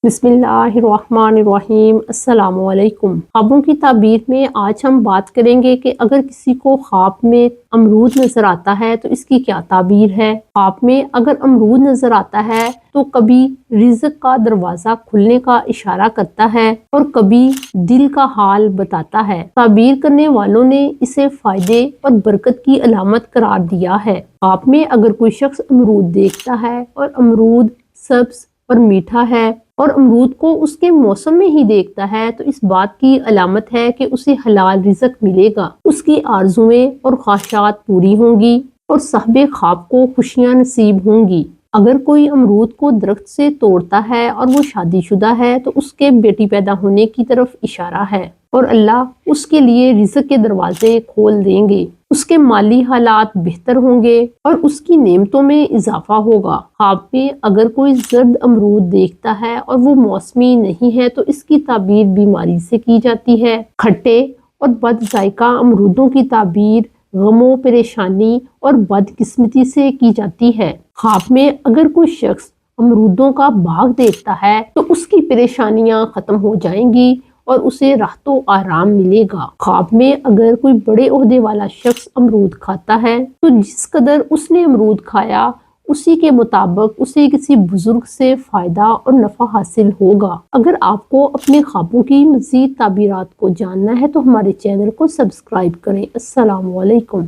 بسم اللہ الرحمن الرحیم۔ السلام علیکم۔ خوابوں کی تعبیر میں آج ہم بات کریں گے کہ اگر کسی کو خواب میں امرود نظر آتا ہے تو اس کی کیا تعبیر ہے۔ خواب میں اگر امرود نظر آتا ہے تو کبھی رزق کا دروازہ کھلنے کا اشارہ کرتا ہے اور کبھی دل کا حال بتاتا ہے۔ تعبیر کرنے والوں نے اسے فائدے اور برکت کی علامت قرار دیا ہے۔ خواب میں اگر کوئی شخص امرود دیکھتا ہے اور امرود سبز اور میٹھا ہے اور امرود کو اس کے موسم میں ہی دیکھتا ہے تو اس بات کی علامت ہے کہ اسے حلال رزق ملے گا، اس کی آرزویں اور خواہشات پوری ہوں گی اور صاحب خواب کو خوشیاں نصیب ہوں گی۔ اگر کوئی امرود کو درخت سے توڑتا ہے اور وہ شادی شدہ ہے تو اس کے بیٹی پیدا ہونے کی طرف اشارہ ہے اور اللہ اس کے لیے رزق کے دروازے کھول دیں گے، اس کے مالی حالات بہتر ہوں گے اور اس کی نعمتوں میں اضافہ ہوگا۔ خواب میں اگر کوئی زرد امرود دیکھتا ہے اور وہ موسمی نہیں ہے تو اس کی تعبیر بیماری سے کی جاتی ہے۔ کھٹے اور بد ذائقہ امرودوں کی تعبیر غموں، پریشانی اور بد قسمتی سے کی جاتی ہے۔ خواب میں اگر کوئی شخص امرودوں کا باغ دیکھتا ہے تو اس کی پریشانیاں ختم ہو جائیں گی اور اسے راحت و آرام ملے گا۔ خواب میں اگر کوئی بڑے عہدے والا شخص امرود کھاتا ہے تو جس قدر اس نے امرود کھایا اسی کے مطابق اسے کسی بزرگ سے فائدہ اور نفع حاصل ہوگا۔ اگر آپ کو اپنے خوابوں کی مزید تعبیرات کو جاننا ہے تو ہمارے چینل کو سبسکرائب کریں۔ السلام علیکم۔